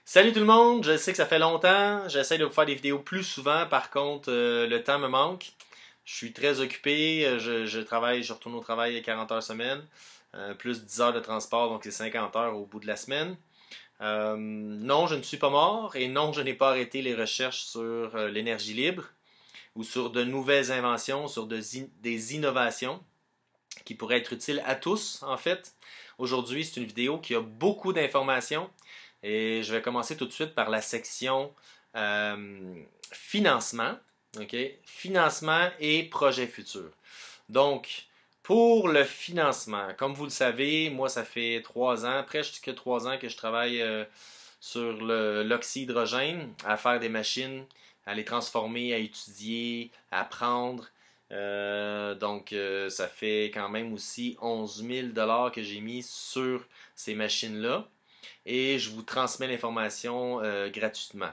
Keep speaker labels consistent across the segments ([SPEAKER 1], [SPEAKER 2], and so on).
[SPEAKER 1] Salut tout le monde, je sais que ça fait longtemps, j'essaie de vous faire des vidéos plus souvent, par contre le temps me manque. Je suis très occupé, je travaille, je retourne au travail à 40 heures semaine, plus 10 heures de transport, donc c'est 50 heures au bout de la semaine. Non, je ne suis pas mort et non, je n'ai pas arrêté les recherches sur l'énergie libre ou sur de nouvelles inventions, sur des innovations qui pourraient être utiles à tous en fait. Aujourd'hui, c'est une vidéo qui a beaucoup d'informations. Et je vais commencer tout de suite par la section financement. Okay? Financement et projets futurs. Donc, pour le financement, comme vous le savez, moi, ça fait 3 ans, presque 3 ans que je travaille sur l'oxydrogène, à faire des machines, à les transformer, à étudier, à apprendre. Ça fait quand même aussi 11 000 que j'ai mis sur ces machines-là et je vous transmets l'information gratuitement.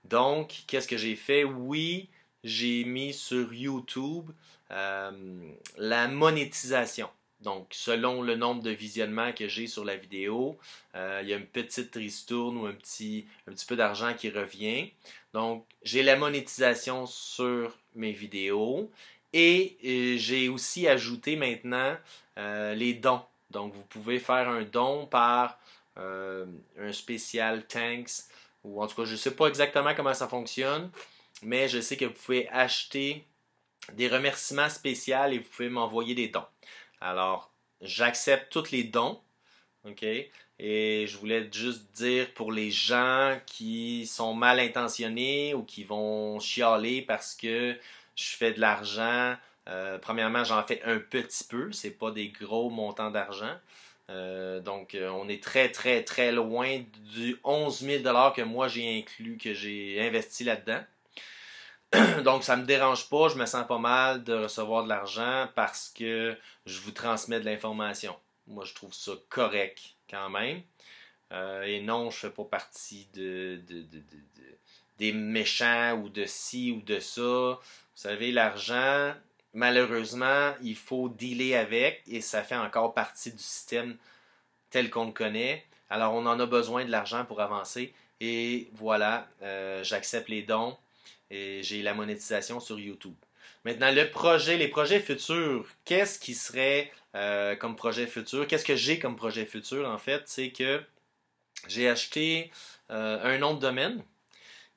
[SPEAKER 1] Donc, qu'est-ce que j'ai fait? Oui, j'ai mis sur YouTube la monétisation. Donc, selon le nombre de visionnements que j'ai sur la vidéo, il y a une petite ristourne ou un petit peu d'argent qui revient. Donc, j'ai la monétisation sur mes vidéos et j'ai aussi ajouté maintenant les dons. Donc, vous pouvez faire un don par un spécial Thanks, ou en tout cas, je ne sais pas exactement comment ça fonctionne, mais je sais que vous pouvez acheter des remerciements spéciaux et vous pouvez m'envoyer des dons. Alors, j'accepte tous les dons, ok? Et je voulais juste dire pour les gens qui sont mal intentionnés ou qui vont chialer parce que je fais de l'argent. Premièrement, j'en fais un petit peu, c'est pas des gros montants d'argent. On est très très très loin du 11 000 que moi j'ai inclus, que j'ai investi là-dedans. Donc ça me dérange pas, je me sens pas mal de recevoir de l'argent parce que je vous transmets de l'information. Moi je trouve ça correct quand même. Et non, je fais pas partie des méchants ou de ci ou de ça. Vous savez, l'argent, malheureusement, il faut dealer avec et ça fait encore partie du système tel qu'on le connaît. Alors, on en a besoin de l'argent pour avancer. Et voilà, j'accepte les dons et j'ai la monétisation sur YouTube. Maintenant, les projets futurs, qu'est-ce qui serait comme projet futur? Qu'est-ce que j'ai comme projet futur, en fait? C'est que j'ai acheté un nom de domaine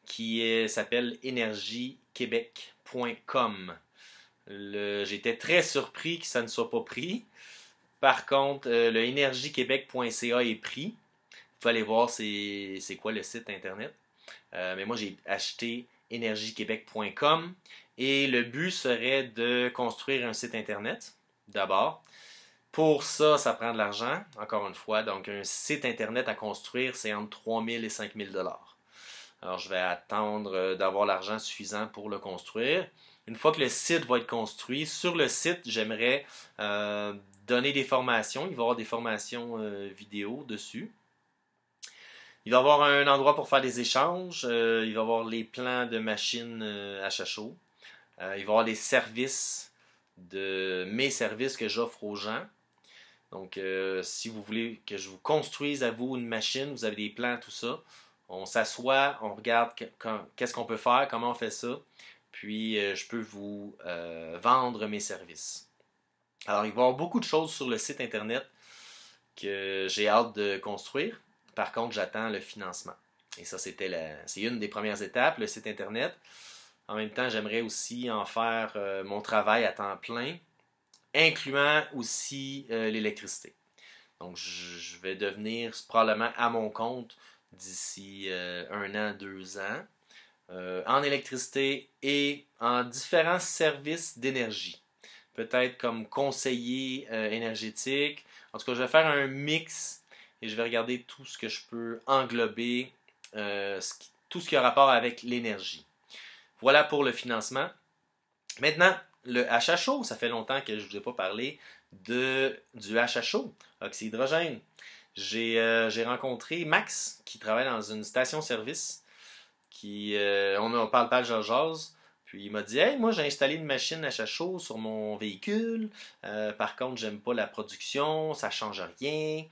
[SPEAKER 1] qui s'appelle energiequebec.com. J'étais très surpris que ça ne soit pas pris. Par contre, le energiequebec.ca est pris. Vous pouvez aller voir c'est quoi le site internet. Mais moi, j'ai acheté energiequebec.com et le but serait de construire un site internet d'abord. Pour ça, ça prend de l'argent, encore une fois. Donc, un site internet à construire, c'est entre 3 000 et 5 000 $. Alors, je vais attendre d'avoir l'argent suffisant pour le construire. Une fois que le site va être construit, sur le site, j'aimerais donner des formations. Il va y avoir des formations vidéo dessus. Il va y avoir un endroit pour faire des échanges. Il va y avoir les plans de machines à chaud. Il va y avoir des services mes services que j'offre aux gens. Donc, si vous voulez que je vous construise à vous une machine, vous avez des plans, tout ça. On s'assoit, on regarde qu'est-ce qu'on peut faire, comment on fait ça. Puis, je peux vous vendre mes services. Alors, il va y avoir beaucoup de choses sur le site internet que j'ai hâte de construire. Par contre, j'attends le financement. Et ça, c'est une des premières étapes, le site internet. En même temps, j'aimerais aussi en faire mon travail à temps plein, incluant aussi l'électricité. Donc, je vais devenir probablement à mon compte d'ici 1 an, 2 ans, en électricité et en différents services d'énergie. Peut-être comme conseiller énergétique. En tout cas, je vais faire un mix et je vais regarder tout ce que je peux englober, tout ce qui a rapport avec l'énergie. Voilà pour le financement. Maintenant, le HHO, ça fait longtemps que je ne vous ai pas parlé du HHO, oxydrogène. J'ai rencontré Max, qui travaille dans une station-service, on parle pas de jase. Puis il m'a dit, hey, moi j'ai installé une machine HHO sur mon véhicule. Par contre, j'aime pas la production, ça change rien.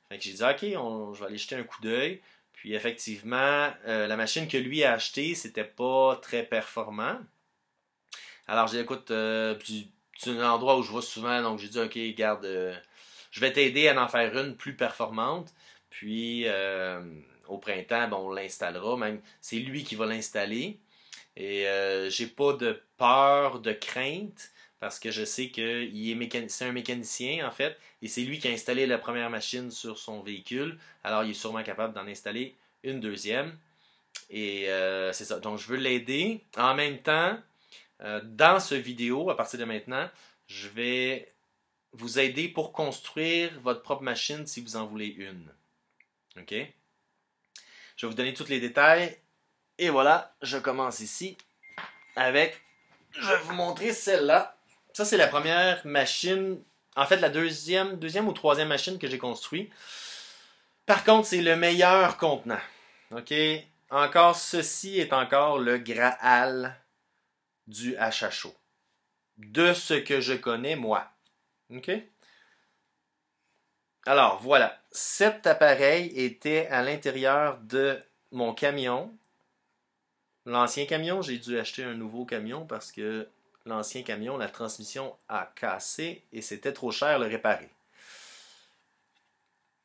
[SPEAKER 1] Fait que j'ai dit, ok, je vais aller jeter un coup d'œil. Puis effectivement, la machine que lui a achetée, c'était pas très performant. Alors j'ai dit, écoute, c'est un endroit où je vais souvent, donc j'ai dit, ok, garde, je vais t'aider à en faire une plus performante. Puis au printemps, bon, on l'installera. Même, c'est lui qui va l'installer. Et j'ai pas de peur, de crainte, parce que je sais que c'est un mécanicien en fait, et c'est lui qui a installé la première machine sur son véhicule. Alors il est sûrement capable d'en installer une deuxième. Et c'est ça. Donc je veux l'aider. En même temps, dans ce vidéo, à partir de maintenant, je vais vous aider pour construire votre propre machine si vous en voulez une. OK? Je vais vous donner tous les détails. Et voilà, je commence ici avec, je vais vous montrer celle-là. Ça, c'est la première machine, en fait, la deuxième ou troisième machine que j'ai construite. Par contre, c'est le meilleur contenant. OK? Encore, ceci est encore le Graal du hache à chaud. De ce que je connais, moi. OK? Alors, voilà. Cet appareil était à l'intérieur de mon camion. L'ancien camion, j'ai dû acheter un nouveau camion parce que l'ancien camion, la transmission a cassé et c'était trop cher le réparer.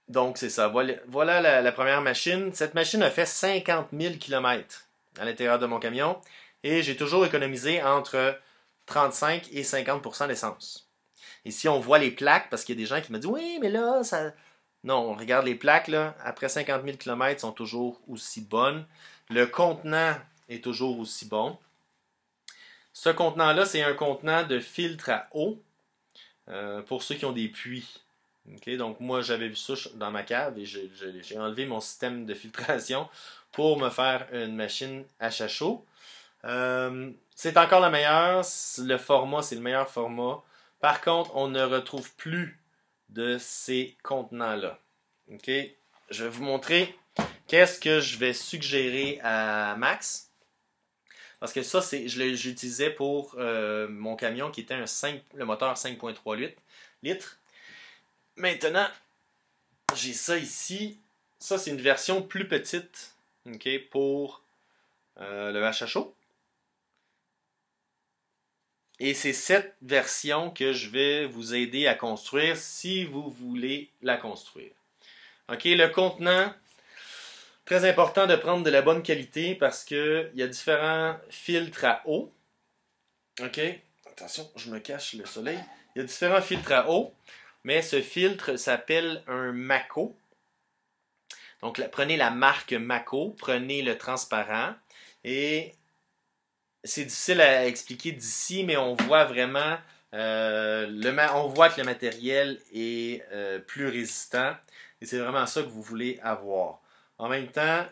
[SPEAKER 1] Donc, c'est ça. Voilà la première machine. Cette machine a fait 50 000 km à l'intérieur de mon camion et j'ai toujours économisé entre 35 et 50% d'essence. Ici, on voit les plaques parce qu'il y a des gens qui me disent oui, mais là, ça. Non, on regarde les plaques, là. Après 50 000 km, sont toujours aussi bonnes. Le contenant est toujours aussi bon. Ce contenant-là, c'est un contenant de filtre à eau pour ceux qui ont des puits. Okay? Donc, moi, j'avais vu ça dans ma cave et j'ai enlevé mon système de filtration pour me faire une machine à chaud. C'est encore la meilleure. Le format, c'est le meilleur format. Par contre, on ne retrouve plus de ces contenants-là. OK? Je vais vous montrer qu'est-ce que je vais suggérer à Max. Parce que ça, j'utilisais pour mon camion qui était le moteur 5.3 litres. Maintenant, j'ai ça ici. Ça, c'est une version plus petite, okay, pour le hache à chaud. Et c'est cette version que je vais vous aider à construire si vous voulez la construire. OK, le contenant, très important de prendre de la bonne qualité parce qu'il y a différents filtres à eau. OK, attention, je me cache le soleil. Il y a différents filtres à eau, mais ce filtre s'appelle un Mako. Donc, prenez la marque Mako, prenez le transparent et c'est difficile à expliquer d'ici, mais on voit vraiment, on voit que le matériel est plus résistant et c'est vraiment ça que vous voulez avoir. En même temps,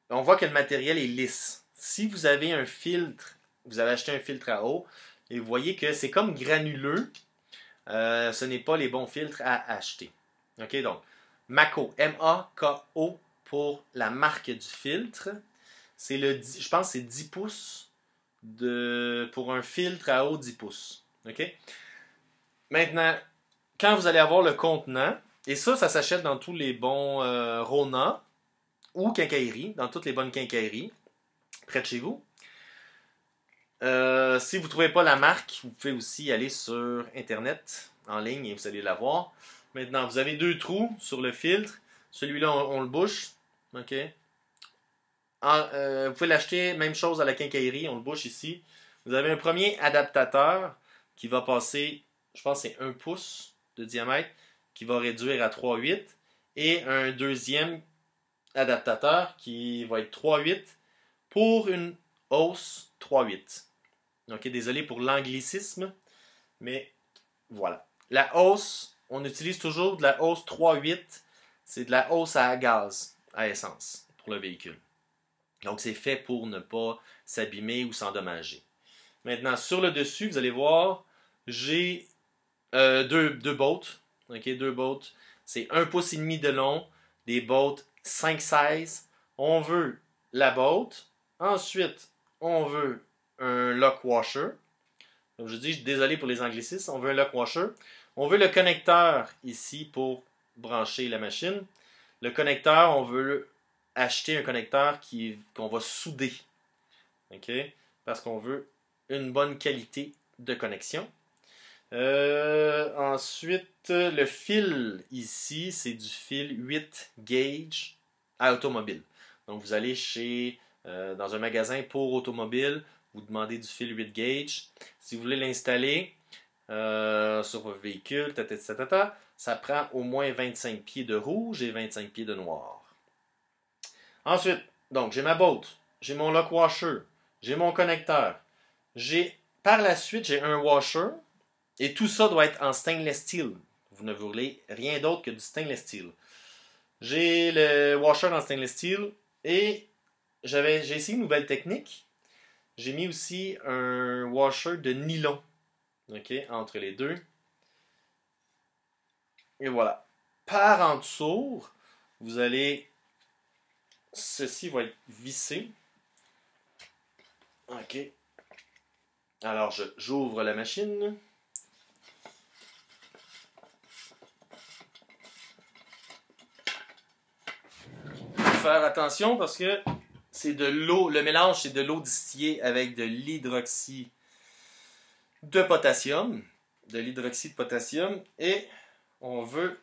[SPEAKER 1] on voit que le matériel est lisse. Si vous avez un filtre, vous avez acheté un filtre à eau et vous voyez que c'est comme granuleux, ce n'est pas les bons filtres à acheter. OK, donc, Mako, M-A-K-O pour la marque du filtre. C'est je pense que c'est 10 pouces pour un filtre à eau 10 pouces. OK? Maintenant, quand vous allez avoir le contenant, et ça s'achète dans tous les bons Rona ou quincailleries, dans toutes les bonnes quincailleries, près de chez vous. Si vous ne trouvez pas la marque, vous pouvez aussi aller sur Internet, en ligne, et vous allez la voir. Maintenant, vous avez deux trous sur le filtre. Celui-là, on le bouche. OK? Vous pouvez l'acheter, même chose à la quincaillerie, on le bouche ici. Vous avez un premier adaptateur qui va passer, je pense que c'est 1 pouce de diamètre, qui va réduire à 3,8. Et un deuxième adaptateur qui va être 3,8 pour une hausse 3,8. Ok, désolé pour l'anglicisme, mais voilà. La hausse, on utilise toujours de la hausse 3,8. C'est de la hausse à gaz, à essence, pour le véhicule. Donc, c'est fait pour ne pas s'abîmer ou s'endommager. Maintenant, sur le dessus, vous allez voir, j'ai deux bottes. Okay, deux bottes. C'est 1,5 pouce de long, des bottes 5,16. On veut la botte. Ensuite, on veut un lock washer. Comme je dis, désolé pour les anglicismes. On veut un lock washer. On veut le connecteur ici pour brancher la machine. Le connecteur, on veut acheter un connecteur qu'on va souder. OK? Parce qu'on veut une bonne qualité de connexion. Ensuite, le fil ici, c'est du fil 8 gauge à automobile. Donc, vous allez dans un magasin pour automobile, vous demandez du fil 8 gauge. Si vous voulez l'installer sur votre véhicule, ça prend au moins 25 pieds de rouge et 25 pieds de noir. Ensuite, donc, j'ai ma boat, j'ai mon lock washer, j'ai mon connecteur. Par la suite, j'ai un washer. Et tout ça doit être en stainless steel. Vous ne voulez rien d'autre que du stainless steel. J'ai le washer en stainless steel et j'ai essayé une nouvelle technique. J'ai mis aussi un washer de nylon. OK, entre les deux. Et voilà. Par en dessous, ceci va être vissé. OK. Alors, j'ouvre la machine. Faire attention parce que c'est de l'eau, le mélange c'est de l'eau distillée avec de l'hydroxyde de potassium, et on ne veut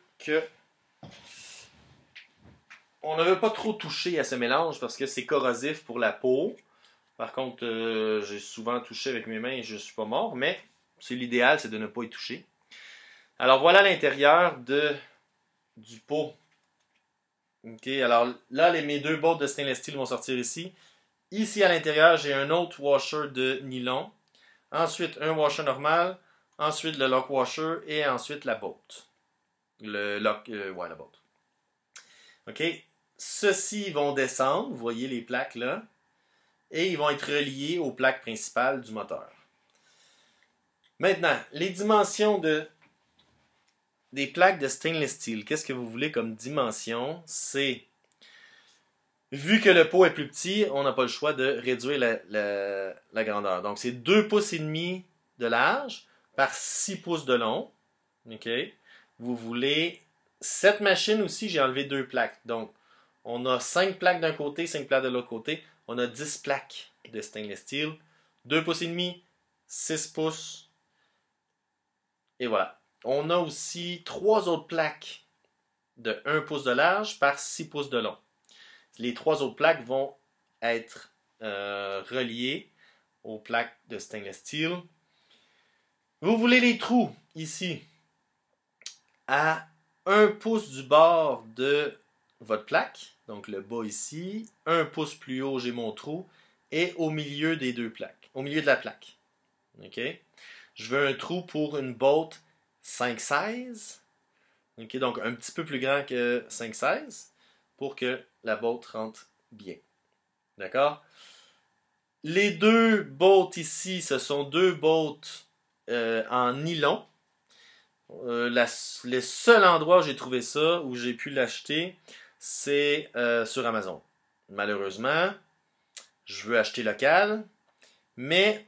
[SPEAKER 1] pas trop toucher à ce mélange parce que c'est corrosif pour la peau. Par contre, j'ai souvent touché avec mes mains et je ne suis pas mort, mais l'idéal c'est de ne pas y toucher. Alors voilà l'intérieur du pot. OK, alors là, mes deux bottes de stainless steel vont sortir ici. Ici, à l'intérieur, j'ai un autre washer de nylon. Ensuite, un washer normal. Ensuite, le lock washer. Et ensuite, la botte. La botte. OK, ceux-ci vont descendre. Vous voyez les plaques là. Et ils vont être reliés aux plaques principales du moteur. Maintenant, les dimensions des plaques de stainless steel. Qu'est-ce que vous voulez comme dimension? Vu que le pot est plus petit, on n'a pas le choix de réduire la grandeur. Donc, c'est 2 pouces et demi de large par 6 pouces de long. OK? Vous voulez... Cette machine aussi, j'ai enlevé 2 plaques. Donc, on a 5 plaques d'un côté, 5 plaques de l'autre côté. On a 10 plaques de stainless steel. 2 pouces et demi, 6 pouces. Et voilà. On a aussi 3 autres plaques de 1 pouce de large par 6 pouces de long. Les 3 autres plaques vont être reliées aux plaques de stainless steel. Vous voulez les trous ici à 1 pouce du bord de votre plaque. Donc le bas ici. 1 pouce plus haut, j'ai mon trou. Et au milieu des deux plaques. Au milieu de la plaque. OK? Je veux un trou pour une botte 5,16. OK? Donc un petit peu plus grand que 5,16 pour que la botte rentre bien. D'accord? Les deux bottes ici, ce sont 2 bottes en nylon. Le seul endroit où j'ai trouvé ça, où j'ai pu l'acheter, c'est sur Amazon. Malheureusement, je veux acheter local, mais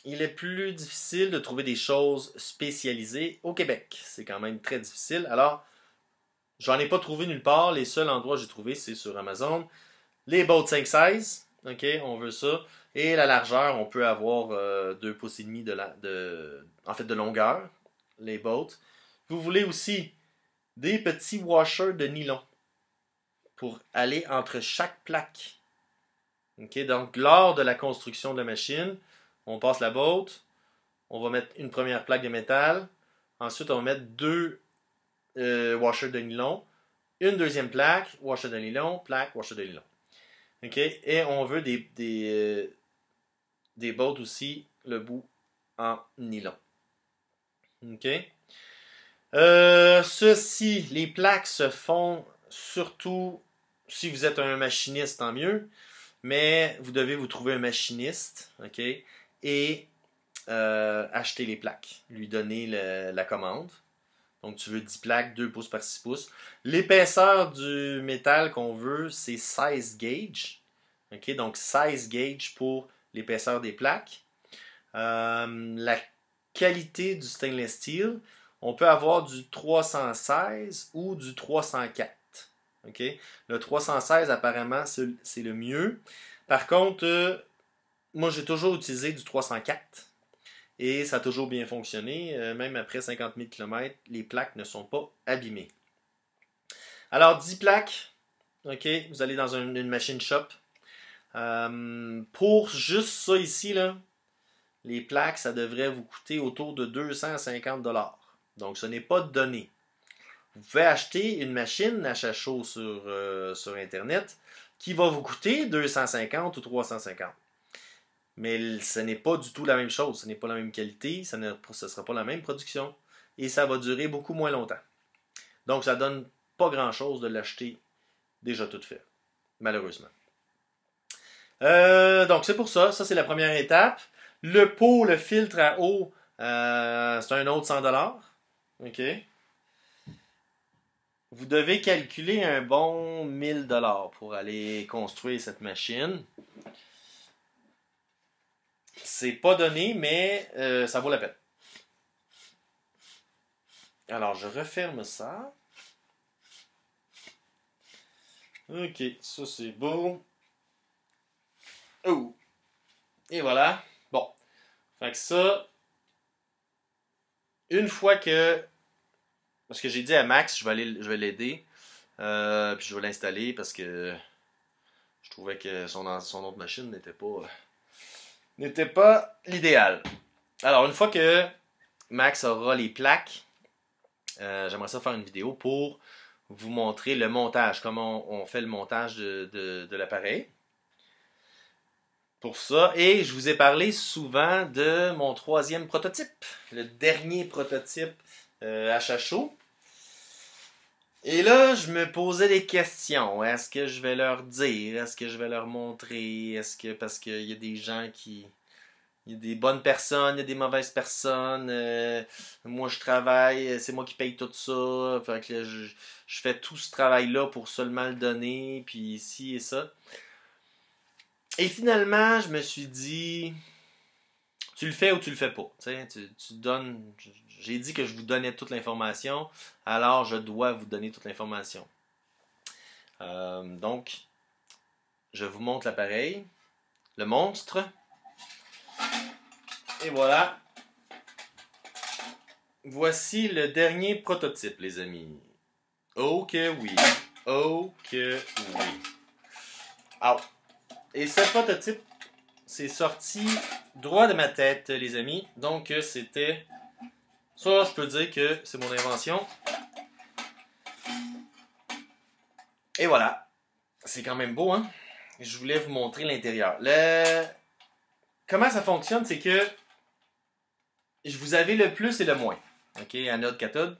[SPEAKER 1] il est plus difficile de trouver des choses spécialisées au Québec. C'est quand même très difficile. Alors, j'en ai pas trouvé nulle part. Les seuls endroits que j'ai trouvé, c'est sur Amazon. Les bottes 5,16, OK, on veut ça. Et la largeur, on peut avoir 2 pouces et demi de longueur, les bottes. Vous voulez aussi des petits washers de nylon pour aller entre chaque plaque. OK, donc lors de la construction de la machine, on passe la botte, on va mettre une première plaque de métal, ensuite on va mettre 2 washers de nylon, une deuxième plaque, washer de nylon, plaque, washer de nylon. OK? Et on veut des bottes aussi, le bout en nylon. OK? Les plaques se font surtout si vous êtes un machiniste, tant mieux. Mais vous devez vous trouver un machiniste, OK? Et acheter les plaques. Lui donner la commande. Donc, tu veux 10 plaques, 2 pouces par 6 pouces. L'épaisseur du métal qu'on veut, c'est 16 gauge. OK? Donc, 16 gauge pour l'épaisseur des plaques. La qualité du stainless steel, on peut avoir du 316 ou du 304. OK? Le 316, apparemment, c'est le mieux. Par contre, moi, j'ai toujours utilisé du 304 et ça a toujours bien fonctionné. Même après 50 000 km, les plaques ne sont pas abîmées. Alors, 10 plaques, OK? Vous allez dans une machine shop. Pour juste ça ici, là, les plaques, ça devrait vous coûter autour de 250 $. Donc, ce n'est pas donné. Vous pouvez acheter une machine à chaud sur Internet qui va vous coûter 250 ou 350. Mais ce n'est pas du tout la même chose. Ce n'est pas la même qualité. Ce ne sera pas la même production. Et ça va durer beaucoup moins longtemps. Donc, ça donne pas grand-chose de l'acheter déjà tout fait. Malheureusement. Donc, c'est pour ça. Ça, c'est la première étape. Le pot, le filtre à eau, c'est un autre 100 $. OK? Vous devez calculer un bon 1000 $ pour aller construire cette machine. C'est pas donné, mais ça vaut la peine. Alors, je referme ça. OK, ça c'est beau. Oh! Et voilà. Bon. Fait que ça, une fois que... Parce que j'ai dit à Max, je vais l'aider. Puis je vais l'installer parce que je trouvais que son autre machine n'était pas l'idéal. Alors, une fois que Max aura les plaques, j'aimerais ça faire une vidéo pour vous montrer le montage, comment on fait le montage de l'appareil. Pour ça, et je vous ai parlé souvent de mon 3e prototype, le dernier prototype achat chaud. Et là, je me posais des questions. Est-ce que je vais leur dire? Est-ce que je vais leur montrer? Parce qu'il y a des gens qui... Il y a des bonnes personnes, il y a des mauvaises personnes. Moi, je travaille, c'est moi qui paye tout ça. Fait que là, je fais tout ce travail-là pour seulement le donner, puis ci et ça. Et finalement, je me suis dit, tu le fais ou tu le fais pas. Tu donnes. J'ai dit que je vous donnais toute l'information, alors je dois vous donner toute l'information. Donc, je vous montre l'appareil, le monstre. Et voilà. Voici le dernier prototype, les amis. Oh que oui. Oh que oui. Ah. Et ce prototype, c'est sorti droit de ma tête, les amis. Donc, c'était... Ça, je peux dire que c'est mon invention. Et voilà. C'est quand même beau, hein? Je voulais vous montrer l'intérieur. Comment ça fonctionne, c'est que je vous avais le plus et le moins. OK, anode, cathode.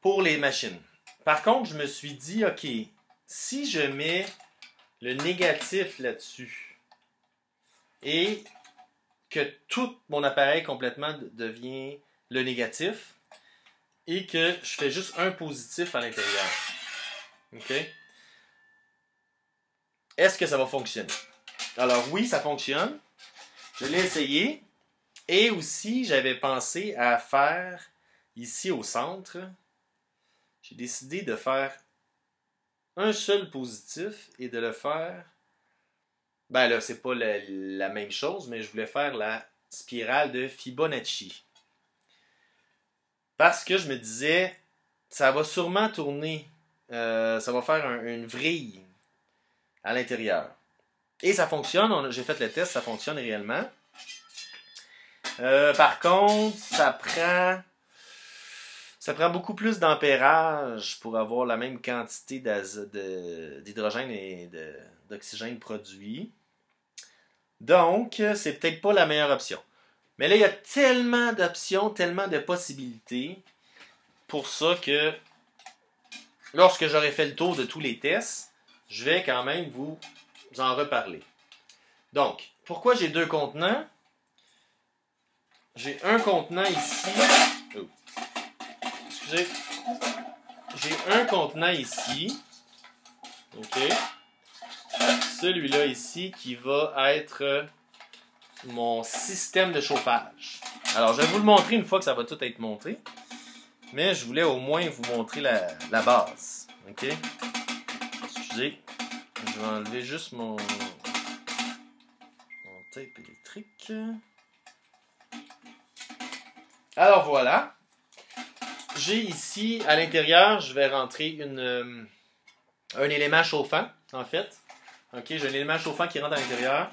[SPEAKER 1] Pour les machines. Par contre, je me suis dit, OK, si je mets le négatif là-dessus et que tout mon appareil complètement devient le négatif et que je fais juste un positif à l'intérieur. OK? Est-ce que ça va fonctionner? Alors oui, ça fonctionne. Je l'ai essayé. Et aussi, j'avais pensé à faire ici au centre. J'ai décidé de faire un seul positif et de le faire... Ben là, c'est pas la même chose, mais je voulais faire la spirale de Fibonacci. Parce que je me disais, ça va sûrement tourner, ça va faire une vrille à l'intérieur. Et ça fonctionne, j'ai fait le test, ça fonctionne réellement. Par contre, ça prend beaucoup plus d'ampérage pour avoir la même quantité d'hydrogène et d'oxygène produit. Donc, c'est peut-être pas la meilleure option. Mais là, il y a tellement d'options, tellement de possibilités. Pour ça que, lorsque j'aurai fait le tour de tous les tests, je vais quand même vous en reparler. Donc, pourquoi j'ai 2 contenants? J'ai un contenant ici. Oh. Excusez. J'ai un contenant ici. OK. Celui-là ici qui va être mon système de chauffage. Alors, je vais vous le montrer une fois que ça va tout être monté. Mais je voulais au moins vous montrer la base. OK? Excusez, je vais enlever juste mon tape électrique. Alors voilà. J'ai ici, à l'intérieur, je vais rentrer un élément chauffant, en fait. OK, j'ai un élément chauffant qui rentre à l'intérieur.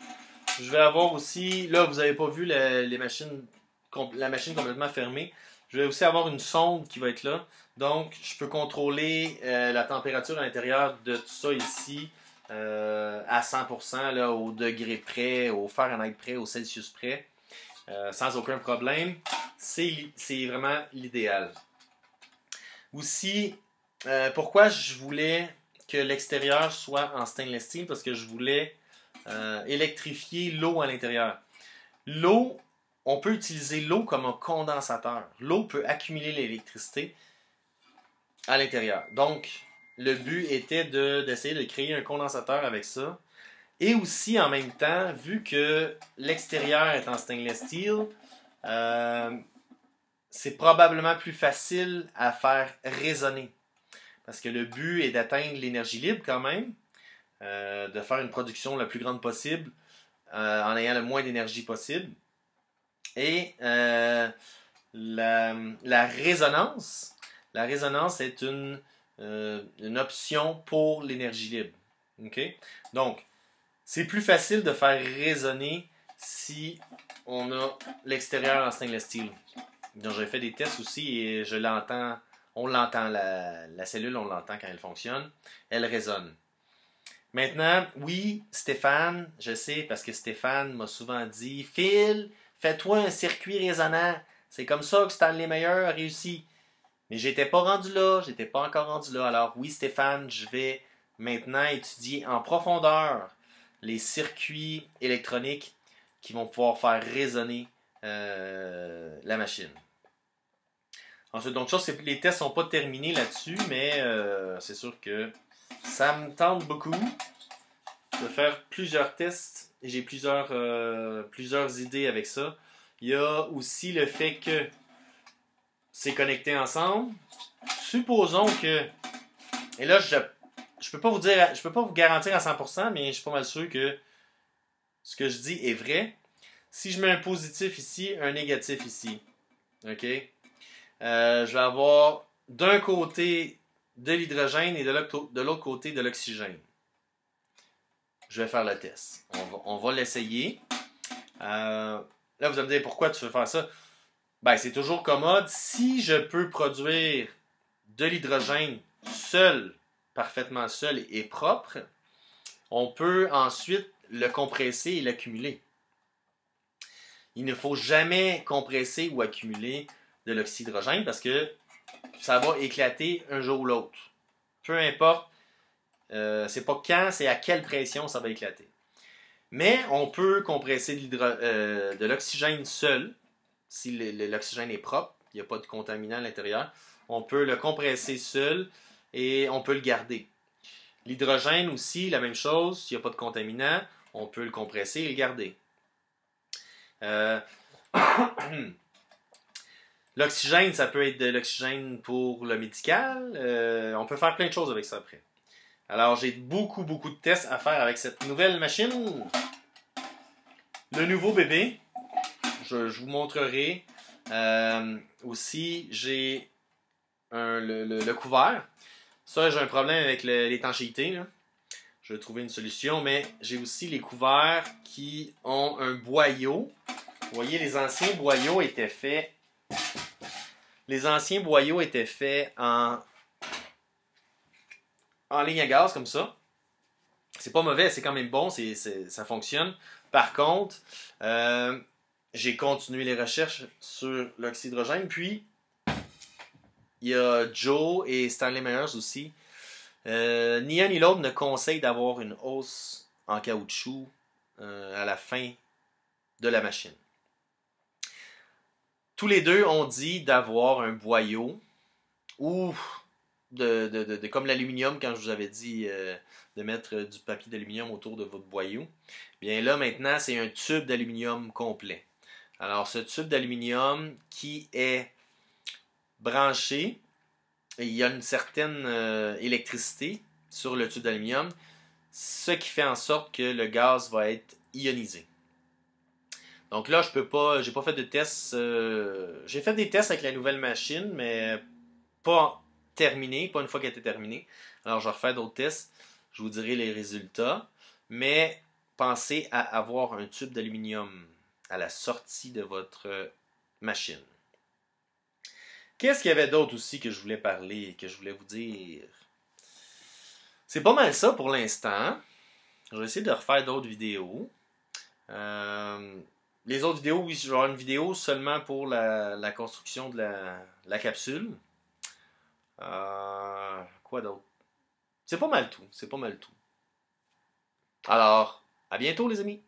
[SPEAKER 1] Je vais avoir aussi, là, vous n'avez pas vu la machine complètement fermée. Je vais aussi avoir une sonde qui va être là. Donc, je peux contrôler la température à l'intérieur de tout ça ici à 100%, là, au degré près, au Fahrenheit près, au Celsius près, sans aucun problème. C'est vraiment l'idéal. Aussi, pourquoi je voulais que l'extérieur soit en stainless steel? Parce que je voulais électrifier l'eau à l'intérieur. L'eau, on peut utiliser l'eau comme un condensateur. L'eau peut accumuler l'électricité à l'intérieur. Donc, le but était d'essayer de créer un condensateur avec ça. Et aussi, en même temps, vu que l'extérieur est en stainless steel, c'est probablement plus facile à faire résonner. Parce que le but est d'atteindre l'énergie libre quand même, de faire une production la plus grande possible en ayant le moins d'énergie possible. Et la résonance est une option pour l'énergie libre. Okay? Donc, c'est plus facile de faire résonner si on a l'extérieur en stainless steel. Donc, j'ai fait des tests aussi et on l'entend, la cellule, on l'entend quand elle fonctionne. Elle résonne. Maintenant, oui, Stéphane, je sais, parce que Stéphane m'a souvent dit, Phil, fais-toi un circuit résonnant. C'est comme ça que Stanley Meyer a réussi. Mais j'étais pas rendu là, j'étais pas encore rendu là. Alors oui, Stéphane, je vais maintenant étudier en profondeur les circuits électroniques qui vont pouvoir faire résonner la machine. Ensuite, donc ça, les tests sont pas terminés là-dessus, mais c'est sûr que ça me tente beaucoup de faire plusieurs tests et j'ai plusieurs idées avec ça. Il y a aussi le fait que c'est connecté ensemble. Supposons que, et là je peux pas vous garantir à 100%, mais je suis pas mal sûr que ce que je dis est vrai. Si je mets un positif ici, un négatif ici, ok, je vais avoir d'un côté de l'hydrogène et de l'autre côté de l'oxygène. Je vais faire le test. On va l'essayer. Là, vous allez me dire pourquoi tu veux faire ça. Ben, c'est toujours commode. Si je peux produire de l'hydrogène seul, parfaitement seul et propre, on peut ensuite le compresser et l'accumuler. Il ne faut jamais compresser ou accumuler de l'oxydrogène parce que ça va éclater un jour ou l'autre. Peu importe, c'est pas quand, c'est à quelle pression ça va éclater. Mais on peut compresser de l'oxygène seul, si l'oxygène est propre, il n'y a pas de contaminant à l'intérieur. On peut le compresser seul et on peut le garder. L'hydrogène aussi, la même chose, s'il n'y a pas de contaminant, on peut le compresser et le garder. L'oxygène, ça peut être de l'oxygène pour le médical. On peut faire plein de choses avec ça après. Alors, j'ai beaucoup de tests à faire avec cette nouvelle machine. Le nouveau bébé, je vous montrerai. Aussi, j'ai le couvert. Ça, j'ai un problème avec l'étanchéité, là. Je vais trouver une solution, mais j'ai aussi les couverts qui ont un boyau. Vous voyez, les anciens boyaux étaient faits en ligne à gaz comme ça. C'est pas mauvais, c'est quand même bon, ça fonctionne. Par contre, j'ai continué les recherches sur l'oxydrogène, puis il y a Joe et Stanley Myers aussi. Ni un ni l'autre ne conseille d'avoir une hausse en caoutchouc à la fin de la machine. Tous les deux ont dit d'avoir un boyau ou comme l'aluminium quand je vous avais dit de mettre du papier d'aluminium autour de votre boyau. Bien là maintenant c'est un tube d'aluminium complet. Alors ce tube d'aluminium qui est branché il y a une certaine électricité sur le tube d'aluminium, ce qui fait en sorte que le gaz va être ionisé. Donc là, je peux pas, j'ai pas fait de tests. J'ai fait des tests avec la nouvelle machine, mais pas terminé, pas une fois qu'elle était terminée. Alors je vais refaire d'autres tests. Je vous dirai les résultats. Mais pensez à avoir un tube d'aluminium à la sortie de votre machine. Qu'est-ce qu'il y avait d'autre aussi que je voulais parler, que je voulais vous dire? C'est pas mal ça pour l'instant. Je vais essayer de refaire d'autres vidéos. Euh, les autres vidéos, oui, je vais avoir une vidéo seulement pour la construction de la capsule. Quoi d'autre? C'est pas mal tout. C'est pas mal tout. Alors, à bientôt les amis.